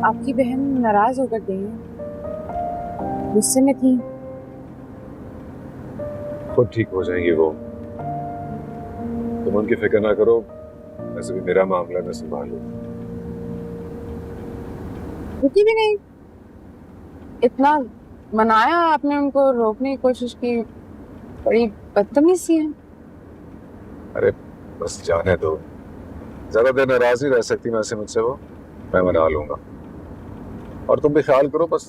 आपकी बहन नाराज होकर गई है, गुस्से में थी। खुद ठीक हो जाएंगी वो, तुम उनकी फिक्र ना करो। वैसे भी मेरा मामला मैं संभालू। रुकी भी नहीं, इतना मनाया आपने, उनको रोकने की कोशिश की, बड़ी बदतमीजी है। अरे बस जाने दो, ज्यादा देर नाराज नहीं रह सकती मैं से मुझसे वो, मैं मना लूंगा। और तुम भी ख्याल करो, बस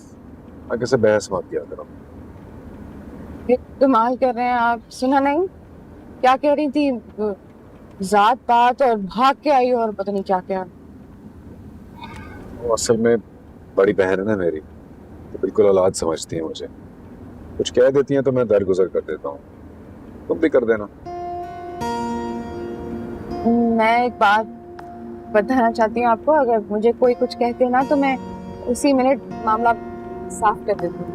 आगे से बहस मत किया करो। कमाल कर रहे हैं आप, सुना नहीं क्या कह रही थी? जात पात और भाग के आई और पता नहीं क्या क्या। वो असल में बड़ी बहन है ना मेरी, तो बिल्कुल औलाद समझती है मुझे। कुछ कह देती हैं तो मैं दरगुजर कर देता हूँ, तुम भी कर देना। मैं एक बात बताना चाहती हूँ आपको, अगर मुझे कोई कुछ कहते ना तो मैं उसी मिनट मामला साफ कर देती हूँ।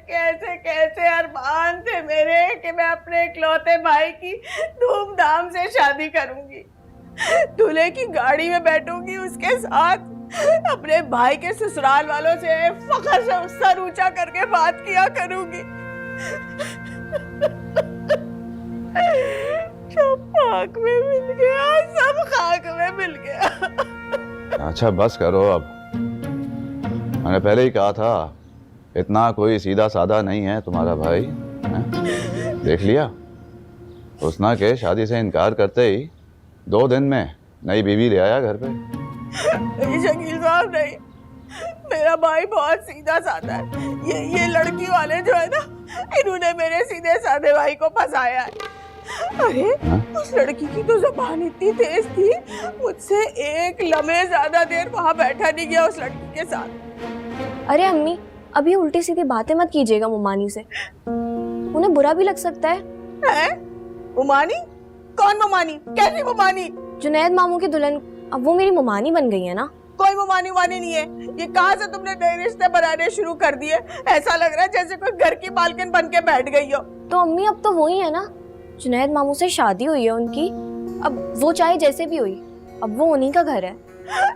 कैसे कैसे अरमान थे मेरे कि मैं अपने इकलौते भाई की धूमधाम से शादी करूंगी, दूल्हे की गाड़ी में बैठूंगी, उसके साथ अपने भाई के ससुराल वालों से फखर से सर ऊंचा करके बात किया करूंगी। सब खाक में मिल गया, सब खाक में मिल गया। अच्छा बस करो अब, मैंने पहले ही कहा था इतना कोई सीधा साधा नहीं है तुम्हारा भाई है? देख लिया, हुस्ना के शादी से इनकार करते ही 2 दिन में नई बीवी ले आया घर पे। नहीं शकील साहब नहीं, मेरा भाई बहुत सीधा साधा है। ये लड़की वाले जो है ना, इन्होंने मेरे सीधे साधे भाई को फंसाया है। अरे उस लड़की की तो जुबान इतनी तेज थी, मुझसे एक लम्हे ज्यादा देर वहाँ बैठा नहीं गया उस लड़की के साथ। अरे अम्मी, अभी उल्टी सीधी बातें मत कीजिएगा मुमानी से, उन्हें बुरा भी लग सकता है? मुमानी? कौन मुमानी? कैसी मुमानी? जुनैद मामू की दुल्हन अब वो मेरी मुमानी बन गई है ना। कोई मुमानी वानी नहीं है। ये कहाँ से तुमने नए रिश्ते बनाने शुरू कर दिए? ऐसा लग रहा है जैसे कोई घर की मालकिन बन के बैठ गई हो। तो अम्मी अब तो वही है ना, जुनैद मामू से शादी हुई है उनकी, अब वो चाहे जैसे भी हुई, अब वो उन्हीं का घर है।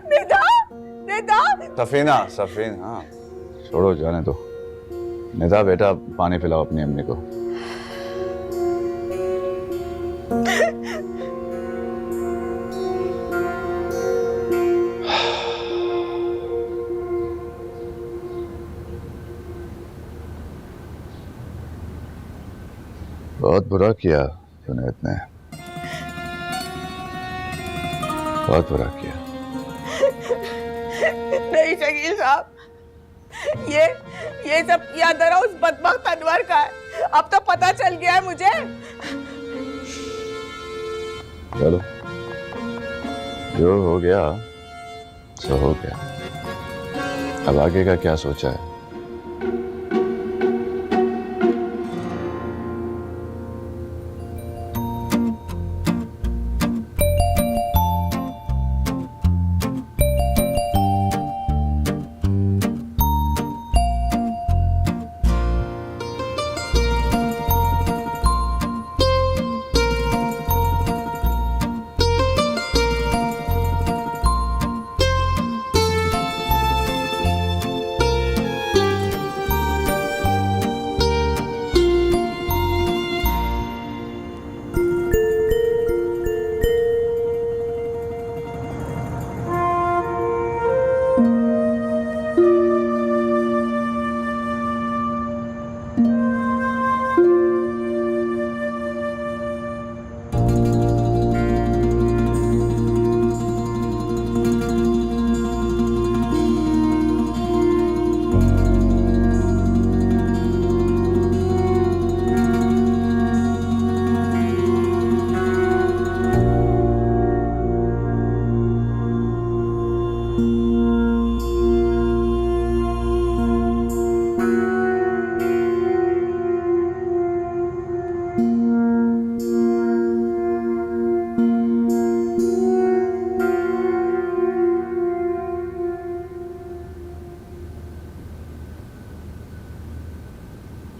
निदा, निदा। सफीना छोड़ो, जाने दो। निदा बेटा पानी पिलाओ अपनी अम्मी को। बहुत बुरा किया जुनैद ने, बहुत बुरा किया। नहीं शकील साहब, ये सब किया दरा उस बदबख्त अनवर का है। अब तो पता चल गया है मुझे। चलो, जो हो गया सो हो गया, अब आगे का क्या सोचा है?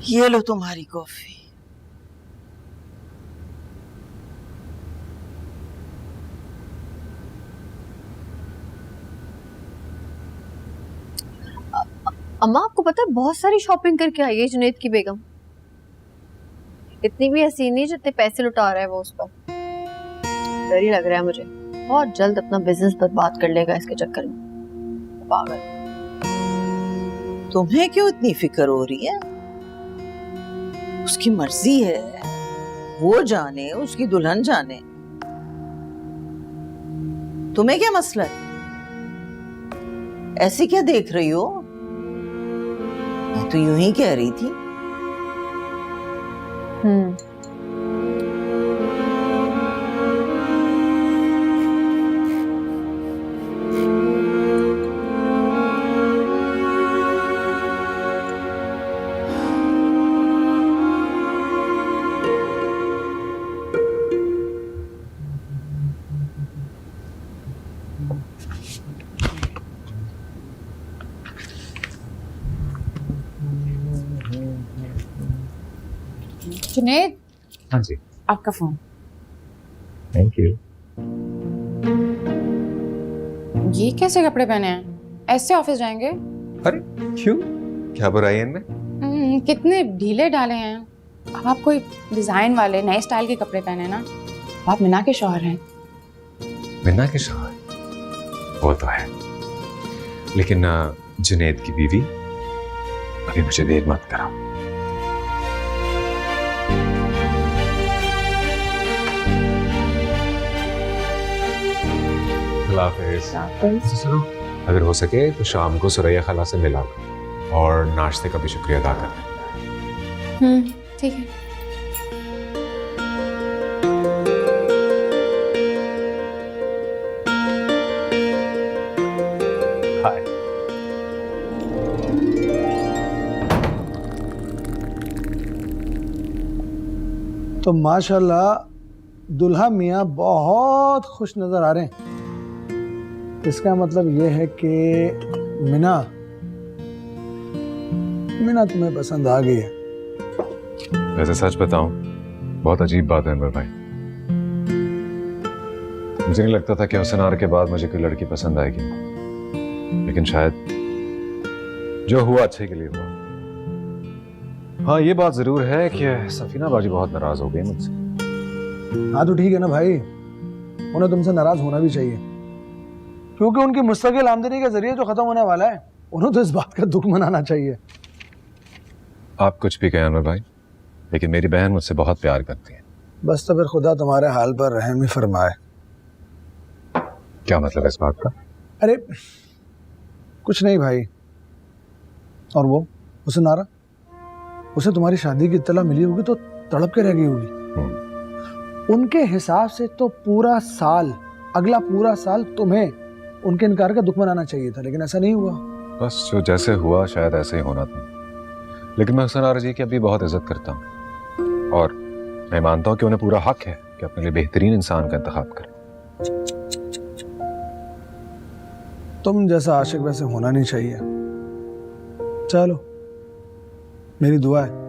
ये लो तुम्हारी कॉफी। अम्मा आपको पता है बहुत सारी शॉपिंग करके आई है जुनैद की बेगम। इतनी भी हसीन नहीं जितने पैसे लुटा रहा है वो उस पर। डर ही लग रहा है मुझे, बहुत जल्द अपना बिजनेस बर्बाद कर लेगा इसके चक्कर में। पागल। तुम्हें क्यों इतनी फिक्र हो रही है? उसकी मर्जी है, वो जाने, उसकी दुल्हन जाने। तुम्हें क्या मसला है? ऐसी क्या देख रही हो? मैं तो यूं ही कह रही थी। जुनैद, हाँ जी, आपका फोन। Thank you. ये कैसे कपड़े पहने हैं? ऐसे ऑफिस जाएंगे? अरे क्यों, क्या बुराई है इनमें? कितने ढीले डाले हैं। अब आप कोई डिजाइन वाले नए स्टाइल के कपड़े पहने ना। आप मीना के शौहर हैं। मीना के शौहर वो तो है, लेकिन जुनैद की बीवी। अभी मुझे देर मत कराओ। सुनो, अगर हो सके तो शाम को सुरैया खाला से मिला लो और नाश्ते का भी शुक्रिया अदा कर। ठीक है। हाय। तो माशाल्लाह दुल्हा मियाँ बहुत खुश नजर आ रहे हैं। इसका मतलब ये है कि मीना तुम्हें पसंद आ गई है। वैसे सच बताऊं, बहुत अजीब बात है अनवर भाई। मुझे नहीं लगता था कि हुसनार के बाद मुझे कोई लड़की पसंद आएगी, लेकिन शायद जो हुआ अच्छे के लिए हुआ। हाँ, ये बात जरूर है कि सफीना बाजी बहुत नाराज हो गई मुझसे। हाँ तो ठीक है ना भाई, उन्हें तुमसे नाराज होना भी चाहिए, क्योंकि उनकी मुस्तकिल आमदनी का जरिए जो खत्म होने वाला है, उन्हें तो इस बात का दुख मनाना चाहिए। आप कुछ भी कहें अनवर भाई, लेकिन मेरी बहन मुझसे बहुत प्यार करती है। बस तो फिर खुदा तुम्हारे हाल पर रहम ही फरमाए। क्या मतलब है इस बात का? अरे कुछ नहीं भाई। और वो हुसनारा, उसे तुम्हारी शादी की इत्तला मिली होगी तो तड़प के रह गई होगी। उनके हिसाब से तो पूरा साल, अगला पूरा साल तुम्हें उनके इनकार का दुख मनाना चाहिए था, लेकिन ऐसा नहीं हुआ। बस जो जैसे हुआ शायद ऐसे ही होना था। लेकिन मैं हुसनारा जी की अभी बहुत इज्जत करता हूँ और मैं मानता हूँ कि उन्हें पूरा हक है कि अपने लिए बेहतरीन इंसान का इंतखाब करें। तुम जैसा आशिक वैसे होना नहीं चाहिए। चलो, मेरी दुआ है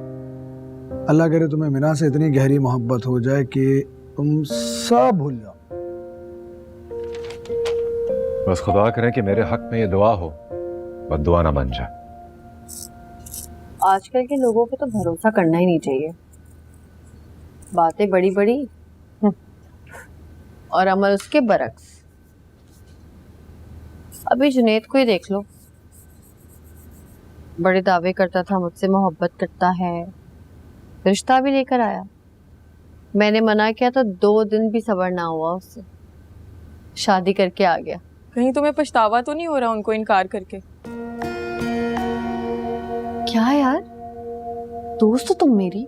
अल्लाह करे तुम्हें मीना से इतनी गहरी मोहब्बत हो जाए कि तुम सब भूल जाओ। बस खुदा करे कि मेरे हक में ये दुआ हो, बद्दुआ ना बन जाए। आजकल के लोगों पे तो भरोसा करना ही नहीं चाहिए। बातें बड़ी बड़ी और अमल उसके बरक्स। अभी जुनैद को ही देख लो, बड़े दावे करता था मुझसे मोहब्बत करता है, रिश्ता भी लेकर आया। मैंने मना किया तो 2 दिन भी सब्र ना हुआ उससे, शादी करके आ गया। कहीं तुम्हें पछतावा तो नहीं हो रहा उनको इनकार करके? क्या यार, दोस्त हो तुम मेरी,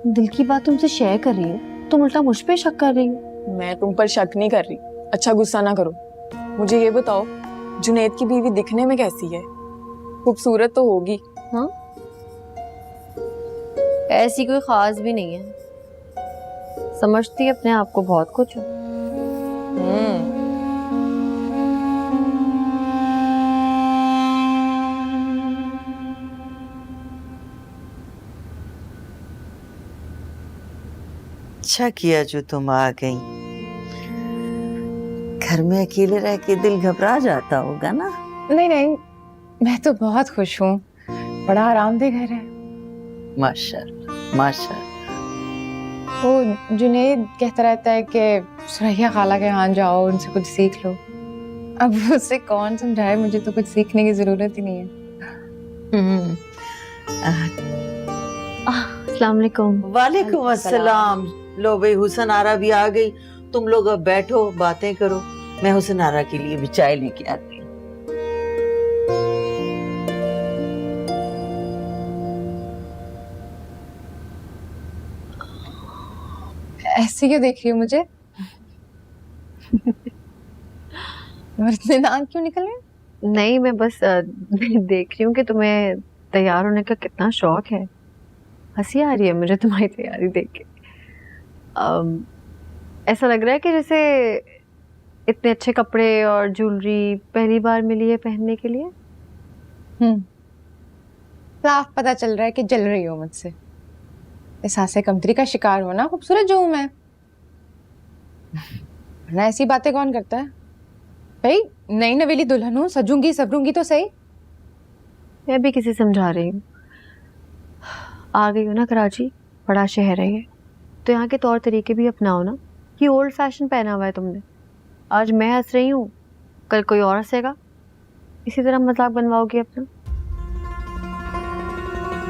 दिल की बात तुमसे शेयर कर रही हो, तुम उल्टा मुझ पे शक कर रही हो। मैं तुम पर शक नहीं कर रही। अच्छा गुस्सा ना करो। मुझे ये बताओ, जुनैद की बीवी दिखने में कैसी है? खूबसूरत तो होगी। हाँ, ऐसी कोई खास भी नहीं है, समझती है अपने आप को बहुत कुछ। अच्छा किया जो तुम आ गई। घर में अकेले रह के दिल घबरा जाता होगा ना। नहीं नहीं, मैं तो बहुत खुश हूँ, बड़ा आरामदेह घर है। माशाल्लाह माशाल्लाह। वो जुनेद कहता रहता है कि सुरैया खाला के यहाँ जाओ, उनसे कुछ सीख लो। अब उससे कौन समझाए, मुझे तो कुछ सीखने की जरूरत ही नहीं है। अस्सलाम वालेकुम। वालेकुम अस्सलाम। लो भाई, हुसन आरा भी आ गई। तुम लोग अब बैठो, बातें करो। मैं हुसन आरा के लिए भी चाय लेके आती हूँ। ऐसे क्यों देख रही हो मुझे? और इतने दांत क्यों निकल रहे? नहीं, मैं बस देख रही हूँ कि तुम्हें तैयार होने का कितना शौक है। हंसी आ रही है मुझे तुम्हारी तैयारी देख के। ऐसा लग रहा है कि जैसे इतने अच्छे कपड़े और ज्वेलरी पहली बार मिली है पहनने के लिए। साफ पता चल रहा है कि जल रही हो मुझसे। एहसास कमतरी का शिकार होना खूबसूरत जो हूं मैं, वरना ऐसी बातें कौन करता है भाई। नई नवेली दुल्हन हूं, सजूंगी सबरूंगी तो सही। मैं भी किसी समझा रही हूँ। आ गई हो ना कराची, बड़ा शहर है ये, तो यहाँ के तौर तरीके भी अपनाओ ना। कि ओल्ड फैशन पहना हुआ है तुमने। आज मैं हंस रही हूँ, कल कोई और हंसेगा। इसी तरह मजाक बनवाओगे अपना।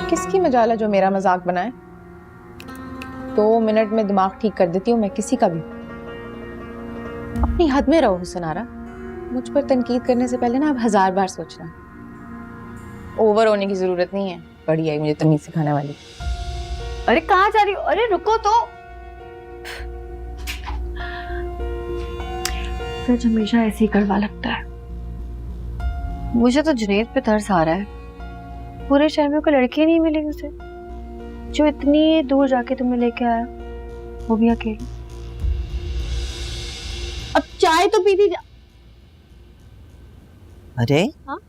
किसकी मजाल है जो मेरा मजाक बनाए? 2 मिनट में दिमाग ठीक कर देती हूँ मैं किसी का भी। अपनी हद में रहो हुसनारा। मुझ पर तनकीद करने से पहले ना आप 1000 बार सोचना। ओवर होने की जरूरत नहीं है। बड़ी आई मुझे तमीज सिखाने वाली। अरे कहाँ जा रही हो? अरे रुको तो। सच हमेशा ऐसे ही कड़वा लगता है। मुझे तो जुनैद पे तरस आ रहा है। पूरे शहर में कोई लड़की नहीं मिली उसे जो इतनी दूर जाके तुम्हें लेके आया, वो भी अकेले। अब चाय तो पी दी जा। अरे हाँ?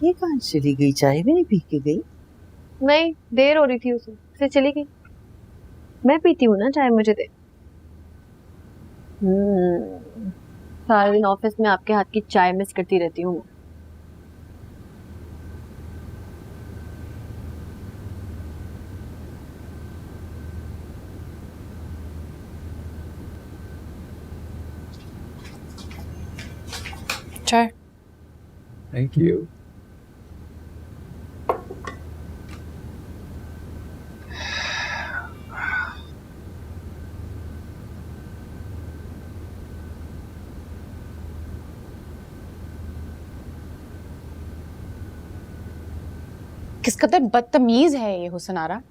ये कहाँ चली गई? चाय भी नहीं पी के गई? नहीं, देर हो रही थी उसे चली गई। मैं पीती हूँ ना चाय, मुझे दे। सारे दिन ऑफिस में आपके हाथ की चाय मिस करती रहती हूँ। चाय। Thank you. किस कदर बदतमीज है ये हुसनारा।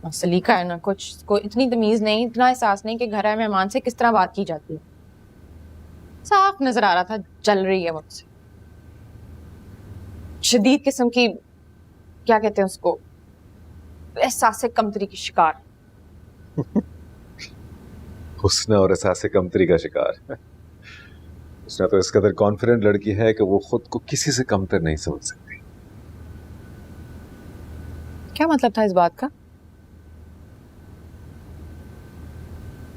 सलीका है ना कुछ, को इतनी तमीज नहीं, इतना एहसास नहीं कि घर आए मेहमान से किस तरह बात की जाती है। साफ नजर आ रहा था जल रही है मुझसे। शदीद किस्म की, क्या कहते हैं उसको, एहसास कमतरी की शिकार। हुस्न और एहसास कमतरी का शिकार। उसने तो इस कदर कॉन्फिडेंट लड़की है कि वो खुद को किसी से कमतर नहीं समझ सकती। क्या मतलब था इस बात का?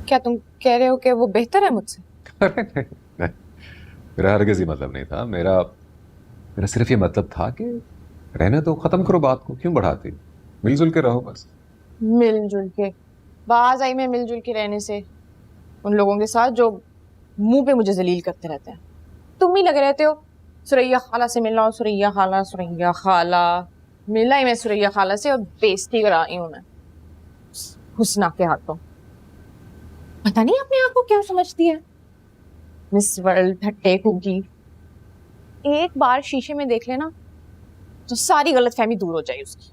क्या तुम कह रहे हो कि वो बेहतर है मुझसे? नहीं, मेरा हरगिज़ ही मतलब नहीं था। मेरा सिर्फ ये मतलब था कि रहने तो खत्म करो बात को, क्यों बढ़ाती? मिलजुल के रहो बस। मिलजुल के? बाज आई मैं मिलजुल के रहने से उन लोगों के साथ जो मुंह पे मुझे जलील करते रहते हैं। तुम ही लगे रहते हो सुरैया खाला से मिलना हो, सुरैया खाला सुरैया खाला। मिला ही मैं सुरैया खाला से और बेइज्जती कराई हूं मैं हुस्ना के हाथों। पता नहीं अपने आप को क्या समझती है, मिस वर्ल्ड ठट्टे खूकी। एक बार शीशे में देख लेना तो सारी गलतफहमी दूर हो जाए उसकी।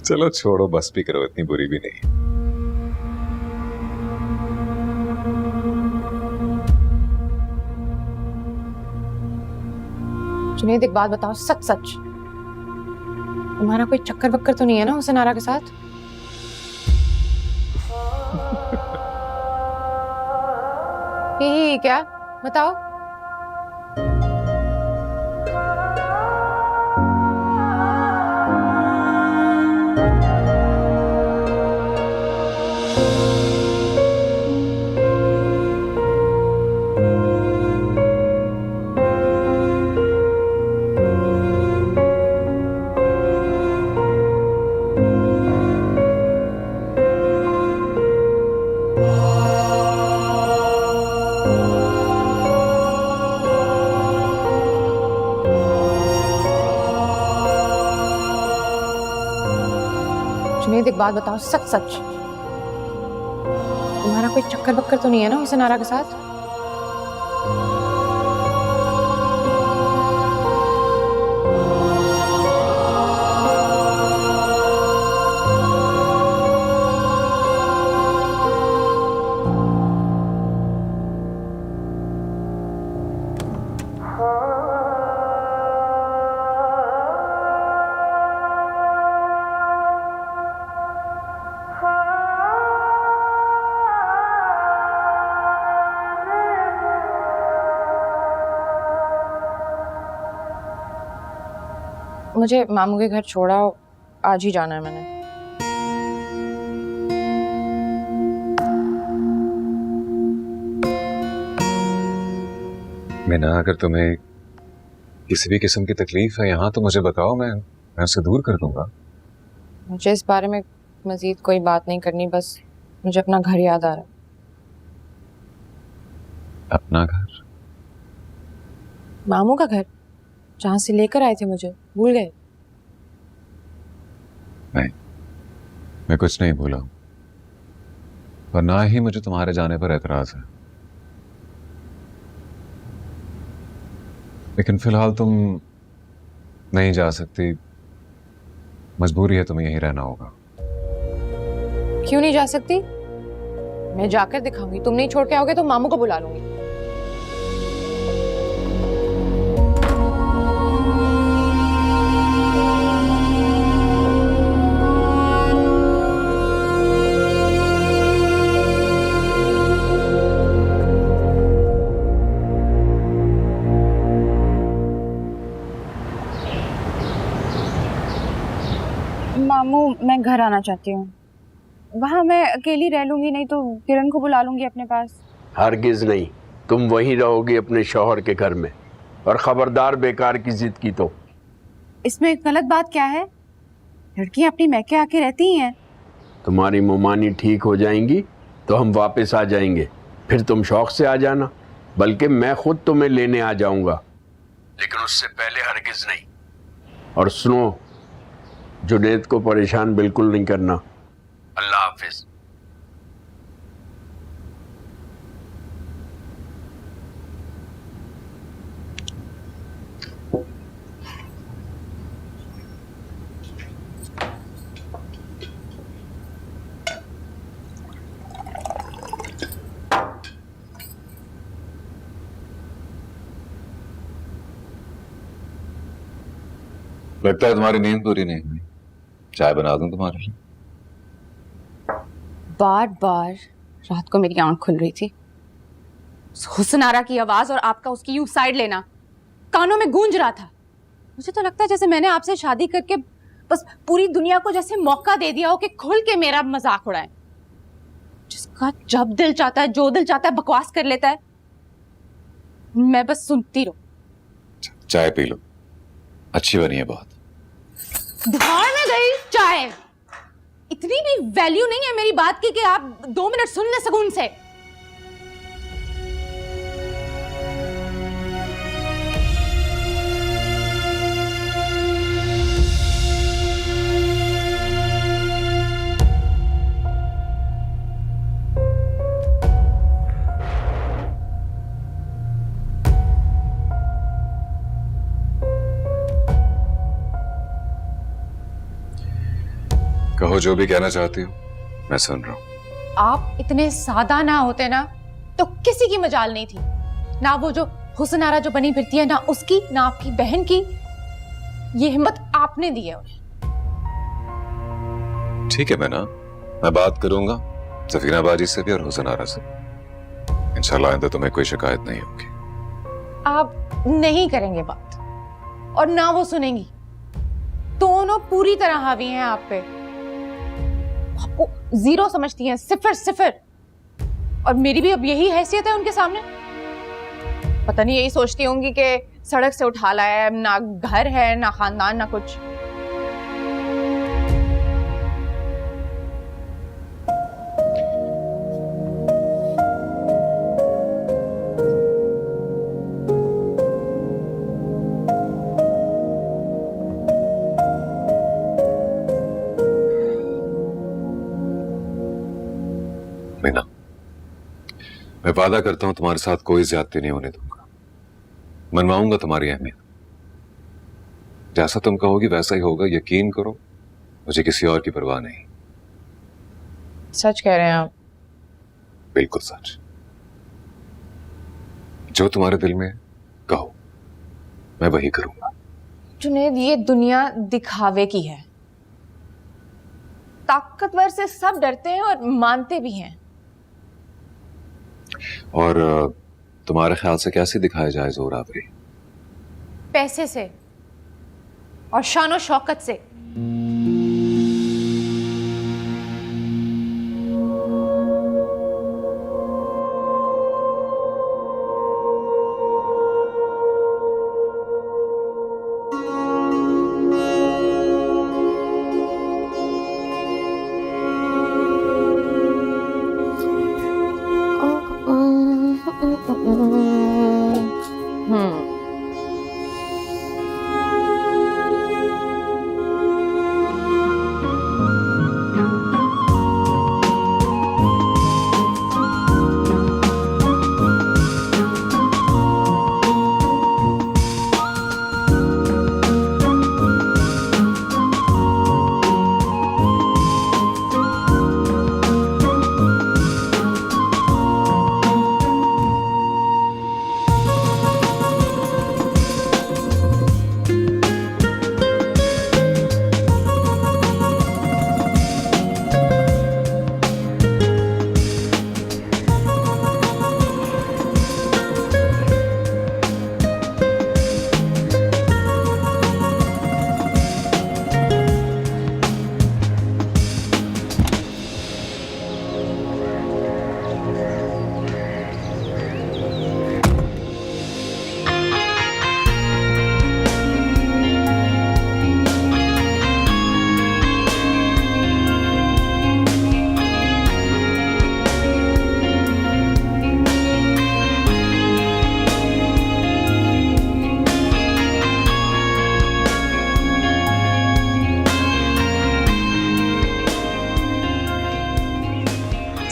चलो छोड़ो, बस भी करो, इतनी बुरी भी नहीं। जुनैद एक बात बताओ, सच सच तुम्हारा कोई चक्कर बक्कर तो नहीं है ना हुसनारा के साथ? क्या बताओ। जुनेद एक बात बताओ, सच सच तुम्हारा कोई चक्कर बक्कर तो नहीं है ना हुसन आरा के साथ? मुझे मामू के घर छोड़ा, आज ही जाना है मैंने। मीना, अगर तुम्हें किसी भी किस्म की तकलीफ है यहाँ तो मुझे बताओ, मैं उसे दूर कर दूंगा। मुझे इस बारे में मजीद कोई बात नहीं करनी, बस मुझे अपना घर याद आ रहा है। अपना घर? मामू का घर, जहाँ से लेकर आए थे मुझे, भूल गए? नहीं, मैं कुछ नहीं भूला हूं, और ना ही मुझे तुम्हारे जाने पर एतराज है। लेकिन फिलहाल तुम नहीं जा सकती, मजबूरी है, तुम्हें यहीं रहना होगा। क्यों नहीं जा सकती? मैं जाकर दिखाऊंगी। तुम नहीं छोड़ के आओगे तो मामू को बुला लूंगी। मामू, मैं घर आना चाहती हूँ। वहाँ मैं अकेली रह लूंगी, नहीं तो किरण को बुला लूंगी अपने पास। हरगिज नहीं, तुम वहीं रहोगी अपने शौहर के घर में, और खबरदार बेकार की जिद की तो। इसमें गलत बात क्या है? लड़कियां अपनी मैके आके रहती ही हैं। तुम्हारी मुमानी ठीक हो जाएंगी तो हम वापस आ जाएंगे, फिर तुम शौक से आ जाना, बल्कि मैं खुद तुम्हें लेने आ जाऊंगा, लेकिन उससे पहले हरगिज नहीं। और सुनो, जुनेद को परेशान बिल्कुल नहीं करना। अल्लाह हाफिज। लगता है तुम्हारी नींद पूरी नहीं हुई। चाय बना दूं तुम्हारे लिए? बार बार रात को मेरी आंख खुल रही थी, हुस्न आरा की आवाज और आपका उसकी यूं साइड लेना कानों में गूंज रहा था। मुझे तो लगता है जैसे मैंने आपसे शादी करके बस पूरी दुनिया को जैसे मौका दे दिया हो कि खुल के मेरा मजाक उड़ाए। जिसका जब दिल चाहता है, जो दिल चाहता है, बकवास कर लेता है। मैं बस सुनती रहूं। चाय पी लो, अच्छी बनी है बहुत। धार में गई चाय। इतनी भी वैल्यू नहीं है मेरी बात की कि आप 2 मिनट सुन ले सुकून से। कहो जो भी कहना चाहती हो, मैं सुन रहा हूं। आप इतने सादा ना होते ना तो किसी की मजाल नहीं थी। ना वो जो हुस्न आरा जो बनी फिरती है, ना उसकी, ना आपकी बहन की। ये हिम्मत आपने दी है उन्हें। ठीक है मैना, मैं बात करूंगा सफीना बाजी से भी और हुस्न आरा से। इंशाल्लाह आइंदा तुम्हें कोई शिकायत नहीं होगी। आप नहीं करेंगे बात और ना वो सुनेंगी। दोनों पूरी तरह हावी हैं आप पे। आपको जीरो समझती हैं, सिफर सिफर। और मेरी भी अब यही हैसियत है उनके सामने। पता नहीं यही सोचती होंगी कि सड़क से उठा लाया है, ना घर है, ना खानदान, ना कुछ। मैं वादा करता हूं तुम्हारे साथ कोई ज्यादती नहीं होने दूंगा, मनवाऊंगा तुम्हारी अहमियत। जैसा तुम कहोगी वैसा ही होगा, यकीन करो, मुझे किसी और की परवाह नहीं। सच कह रहे हैं आप? बिल्कुल सच। जो तुम्हारे दिल में है, कहो, मैं वही करूंगा। जुनैद, ये दुनिया दिखावे की है। ताकतवर से सब डरते हैं और मानते भी हैं। और तुम्हारे ख्याल से कैसे दिखाया जाए जोरावरी? पैसे से और शान और शौकत से।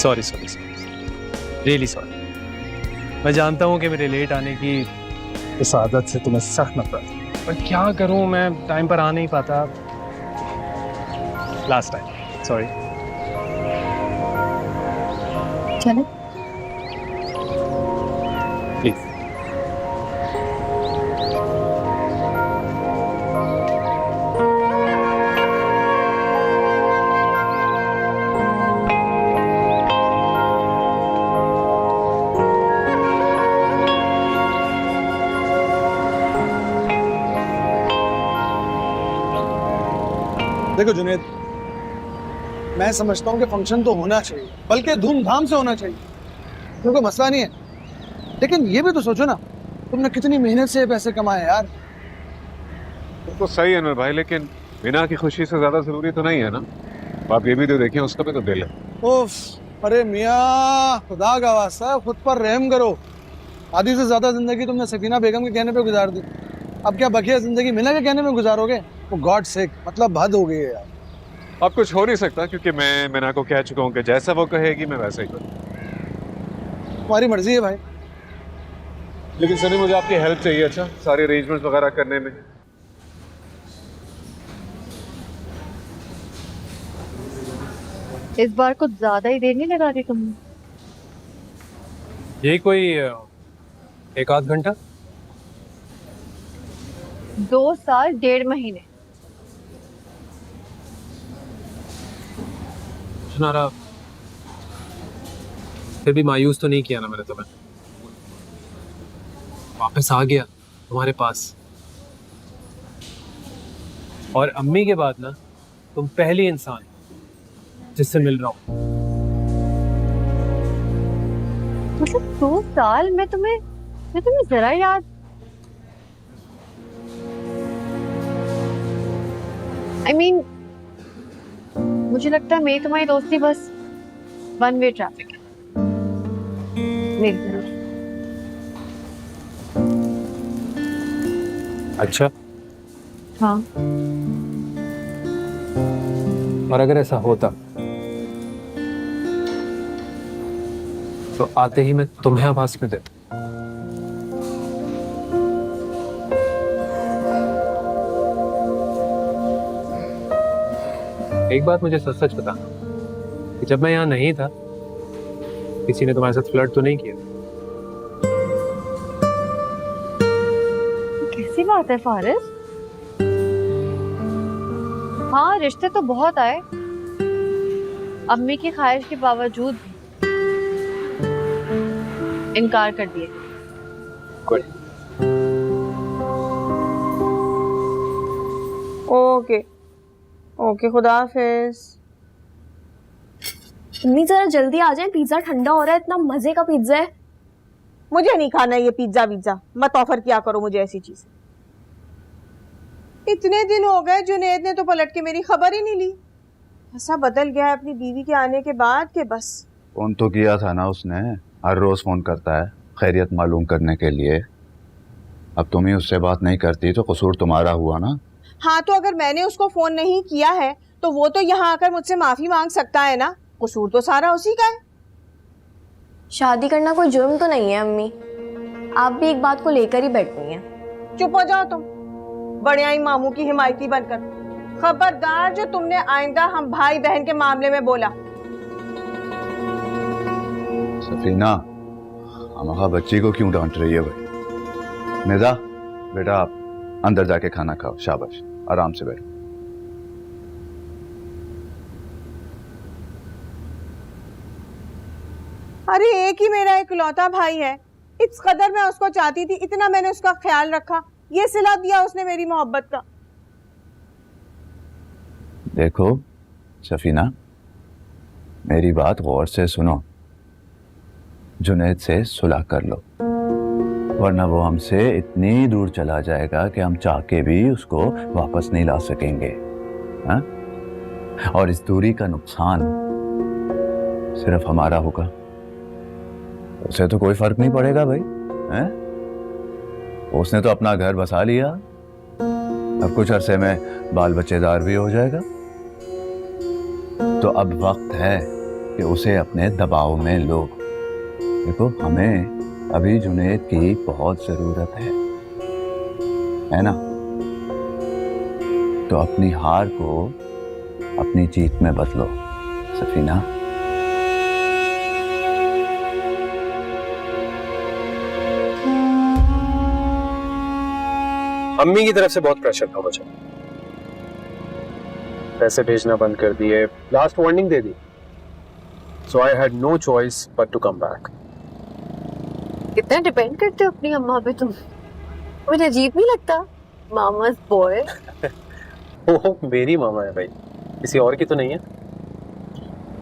Sorry really sorry. मैं जानता हूँ कि मेरे लेट आने की इस आदत से तुम्हें सख्त नफरत है, पर क्या करूँ, मैं टाइम पर आ नहीं पाता। Last time sorry. चले प्लीज। देखो जुनैद, मैं समझता हूँ कि फंक्शन तो होना चाहिए, बल्कि धूमधाम से होना चाहिए, तो कोई मसला नहीं है। लेकिन ये भी तो सोचो ना, तुमने कितनी मेहनत से पैसे कमाए यार। तो सही है अनवर भाई, लेकिन बिना की खुशी से ज्यादा जरूरी तो नहीं है ना। आप ये भी तो देखिए, उसका भी तो दिल है। उफ, अरे मियाँ, खुदा का वास्ता खुद पर रहम करो। आधी से ज्यादा जिंदगी तुमने सकीना बेगम के कहने पे गुजार दी, अब क्या बकिया जिंदगी मीना के कहने में गुजारोगे? वो गॉड सेक, मतलब हद हो गई है यार। अब कुछ हो नहीं सकता, क्योंकि मैं मीना को कह चुका हूँ कि जैसा वो कहेगी मैं वैसा ही करूँ। तुम्हारी मर्जी है भाई। लेकिन सनी, मुझे आपकी हेल्प चाहिए, अच्छा, सारे अरेंजमेंट्स वगैरह करने में। इस बार कुछ ज्यादा ही देर नहीं लगा दी तुमने। यही कोई 1 आध घंटा। 2 साल 1.5 महीने। सुनारा, फिर भी मायूस तो नहीं किया ना मैंने तुम्हें। वापस आ गया तुम्हारे पास, और अम्मी के बाद ना तुम पहली इंसान जिससे मिल रहा हूँ। मतलब 2 साल मैं तुम्हें जरा याद। I mean, मुझे लगता है मेरी तुम्हारी दोस्ती बस 1 वे ट्रैफिक है मेरी तरफ। अच्छा, हाँ, और अगर ऐसा होता तो आते ही मैं तुम्हें आवाज में दे। एक बात मुझे सच सच बताना कि जब मैं यहाँ नहीं था किसी ने तुम्हारे साथ फ्लर्ट तो नहीं किया? कैसी बात है फारिस? हाँ, रिश्ते तो बहुत आए, अम्मी की ख्वाहिश के बावजूद इनकार कर दिए। ओके ओके, खुदा हाफिज। अम्मी जरा जल्दी आ जाए, पिज्जा ठंडा हो रहा है, इतना मजे का पिज्जा है। मुझे नहीं खाना ये पिज्जा विज्जा, मत ऑफर किया करो मुझे ऐसी चीज। इतने दिन हो गए जुनैद ने तो पलट के मेरी खबर ही नहीं ली। ऐसा बदल गया है अपनी बीवी के आने के बाद कि बस। फोन तो किया था ना उसने, हर रोज फोन करता है खैरियत मालूम करने के लिए। अब तुम ही उससे बात नहीं करती तो कसूर तुम्हारा हुआ ना। हाँ, तो अगर मैंने उसको फोन नहीं किया है तो वो तो यहाँ आकर मुझसे माफी मांग सकता है ना, कसूर तो सारा उसी का है। शादी करना कोई जुर्म तो नहीं है अम्मी, आप भी एक बात को लेकर ही बैठी हैं। चुप हो जाओ तुम, बड़े आई मामू की हिमायती बनकर। खबरदार जो तुमने आइंदा हम भाई बहन के मामले में बोला। सफीना, हमारा बच्ची को क्यों डांट रही है भाई? निदा बेटा, आप अंदर जाके खाना खाओ, शाबाश, आराम से बैठो। अरे एक ही मेरा इकलौता भाई है, इस कदर मैं उसको चाहती थी, इतना मैंने उसका ख्याल रखा, ये सिला दिया उसने मेरी मोहब्बत का। देखो सफीना, मेरी बात गौर से सुनो। जुनैद से सुलह कर लो, वरना वो हमसे इतनी दूर चला जाएगा कि हम चाह के भी उसको वापस नहीं ला सकेंगे। हाँ? और इस दूरी का नुकसान सिर्फ हमारा होगा, उसे तो कोई फर्क नहीं पड़ेगा भाई। हैं? उसने तो अपना घर बसा लिया, अब कुछ अरसे में बाल बच्चेदार भी हो जाएगा। तो अब वक्त है कि उसे अपने दबाव में लो। देखो, हमें अभी जुनैद की बहुत जरूरत है ना? तो अपनी हार को अपनी जीत में बदलो सफीना। अम्मी की तरफ से बहुत प्रेशर था मुझे, पैसे भेजना बंद कर दिए, लास्ट वार्निंग दे दी, so I had no choice but to come back. कितना डिपेंड करते हो अपनी अम्मा पे तुम, मुझे अजीब नहीं लगता? मामा's बॉय। वो मेरी मामा है भाई, किसी और की तो नहीं है।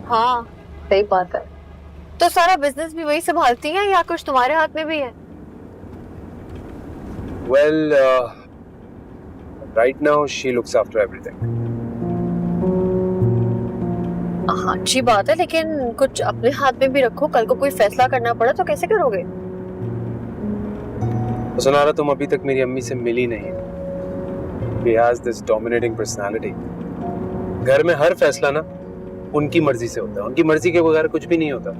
हाँ, सही बात है। तो सारा बिजनेस भी वही संभालती हैं या कुछ तुम्हारे हाथ में भी है? Well, right now she looks after everything. हाँ, अच्छी बात है, लेकिन कुछ अपने हाथ में भी रखो, कल को कोई फैसला करना पड़ा तो कैसे करोगे? सुनारा, तुम अभी तक मेरी अम्मी से मिली नहीं। She has this dominating personality. घर में हर फैसला ना उनकी मर्जी से होता है, उनकी मर्जी के बगैर कुछ भी नहीं होता।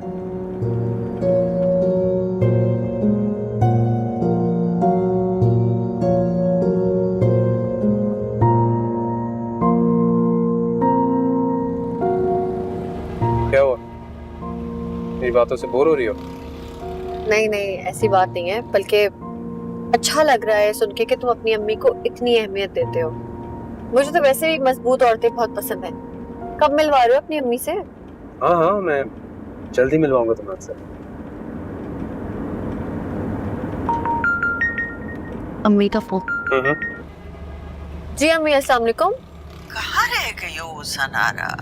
क्या हुआ? मेरी बातों से बोर हो रही हो? नहीं नहीं, ऐसी बात नहीं है, बल्कि अच्छा लग रहा है सुन के कि तुम अपनी अम्मी को इतनी अहमियत देते हो। मुझे तो वैसे भी मजबूत औरतें बहुत पसंद है। कब मिलवा रहे हो अपनी अम्मी से? हाँ हाँ, मैं जल्दी मिलवाऊंगा तुम्हारे से। अम्मी का फोन। जी अम्मी, अस्सलाम वालेकुम। कहाँ रह गई हो सनारा?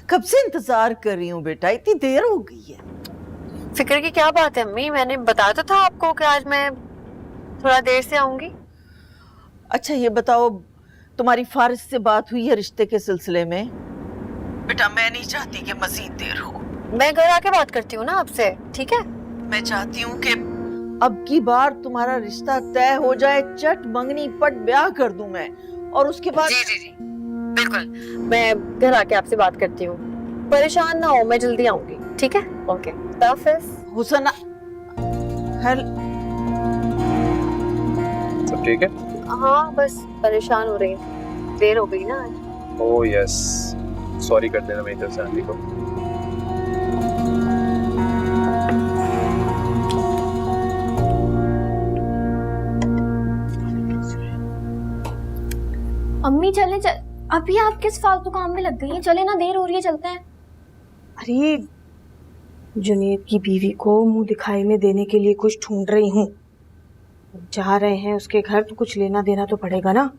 कब से इंतजार कर रही हूँ बेटा, इतनी देर हो गई है। फिक्र की क्या बात है अम्मी, मैंने बताया तो था आपको कि आज मैं थोड़ा देर से आऊंगी। अच्छा ये बताओ, तुम्हारी फारिस से बात हुई है रिश्ते के सिलसिले में? बेटा मैं नहीं चाहती कि मजीद देर हो। मैं घर आके बात करती हूँ ना आपसे, ठीक है? मैं चाहती हूँ कि अब की बार तुम्हारा रिश्ता तय हो जाए, चट मंगनी पट ब्याह कर दूं मैं, और उसके बाद। जी जी जी बिल्कुल, मैं घर आके आपसे बात करती हूँ। परेशान ना हो, मैं जल्दी आऊंगी, ठीक है? ओके, खुदा हाफिज़। हुसन हेल सब ठीक है? हाँ बस परेशान हो रही हूँ, देर हो गई ना आज। ओह यस, सॉरी कर देना मेरी तरफ से आंटी को। अम्मी चले चल, अभी आप किस फालतू काम में लग गई हैं? चले ना, देर हो रही है, चलते हैं। अरे जुनेद की बीवी को मुंह दिखाई में देने के लिए कुछ ढूंढ रही हूँ। जा रहे हैं उसके घर तो कुछ लेना देना तो पड़ेगा ना,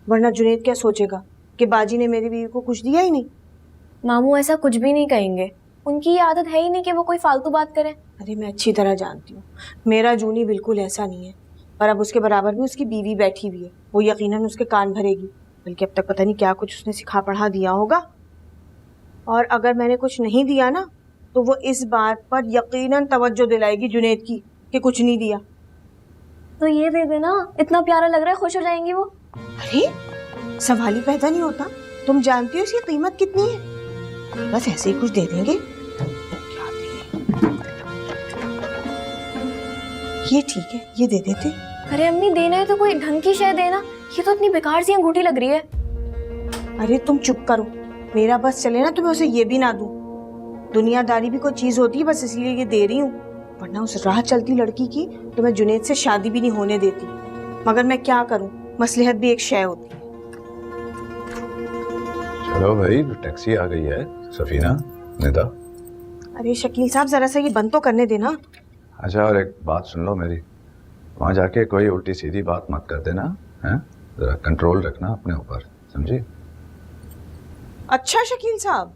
वरना जुनेद क्या सोचेगा कि बाजी ने मेरी बीवी को कुछ दिया ही नहीं। मामू ऐसा कुछ भी नहीं कहेंगे, उनकी ये आदत है ही नहीं कि वो कोई फालतू बात करें। अरे मैं अच्छी तरह जानती हूँ, मेरा जूनी बिल्कुल ऐसा नहीं है, पर अब उसके बराबर में उसकी बीवी बैठी हुई है, वो यकीनन उसके कान भरेगी। बल्कि अब तक पता नहीं क्या कुछ उसने सिखा पढ़ा दिया होगा, और अगर मैंने कुछ नहीं दिया ना तो वो इस बात पर यकीनन तवज्जो दिलाएगी जुनेद की कि कुछ नहीं दिया। तो ये दे देना, इतना प्यारा लग रहा है, खुश हो जाएंगी वो। अरे सवाल ही पैदा नहीं होता, तुम जानती हो इसकी कीमत कितनी है? बस ऐसे ही कुछ दे देंगे। क्या दें? ये ठीक है, ये दे देते। अरे अम्मी देना है तो कोई ढंग की शय देना, ये तो इतनी बेकार सी अंगूठी लग रही है। अरे तुम चुप करो, मेरा बस चले ना तो मैं उसे ये भी ना दूं। दुनियादारी भी कोई चीज होती है, बस इसलिए ये दे रही हूँ, वरना उस राह चलती लड़की की तो मैं जुनेद से शादी भी नहीं होने देती। मगर मैं क्या करूँ, मसलहत भी एक शय होती है। चलो भाई, टैक्सी आ गई है। सफीना, निदा। अरे शकील साहब जरा सा ये बंद तो करने देना। अच्छा, और एक बात सुन लो मेरी, वहाँ जाके कोई उल्टी सीधी बात मत कर देना, हैं? जरा कंट्रोल रखना अपने ऊपर, समझी? अच्छा शकील साहब।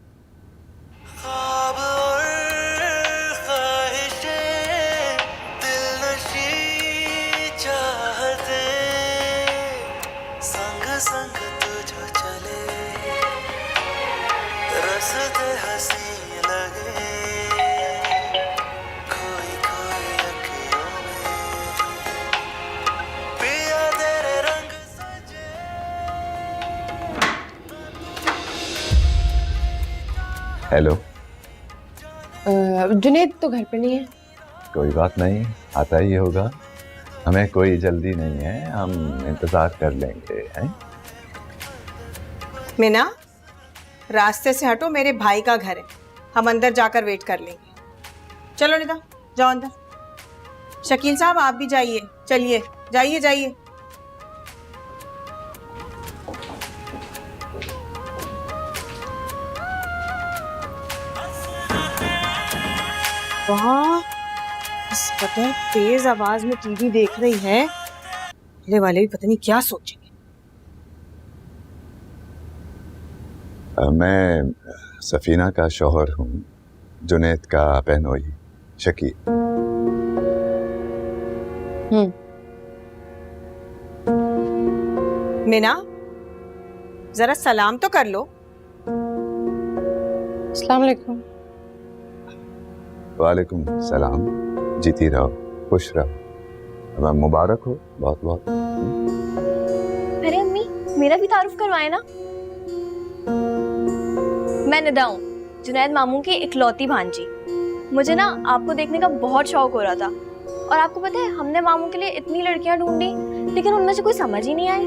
हेलो। जुनेद तो घर पे नहीं है। कोई बात नहीं, आता ही होगा, हमें कोई जल्दी नहीं है, हम इंतजार कर लेंगे, हैं? मीना, रास्ते से हटो, मेरे भाई का घर है, हम अंदर जाकर वेट कर लेंगे। चलो निदा, जाओ अंदर। शकील साहब आप भी जाइए, चलिए जाइए जाइए। वाह, इस कदर तेज आवाज में टीवी देख रही है, अगले वाले भी पता नहीं क्या सोचेंगे। मैं सफीना का शौहर हूँ, जुनेद का बहनोई शकील। मीना, जरा सलाम तो कर लो। अस्सलाम वालेकुम। वालेकुम सलाम, जीती रहो, खुश रहो, मुबारक हो बहुत बहुत। अरे अम्मी, मेरा भी तारुफ करवाए ना। मैं निदा हूँ, जुनैद मामू की इकलौती भांजी। मुझे ना आपको देखने का बहुत शौक हो रहा था, और आपको पता है हमने मामू के लिए इतनी लड़कियां ढूंढी, लेकिन उनमें से कोई समझ ही नहीं आई।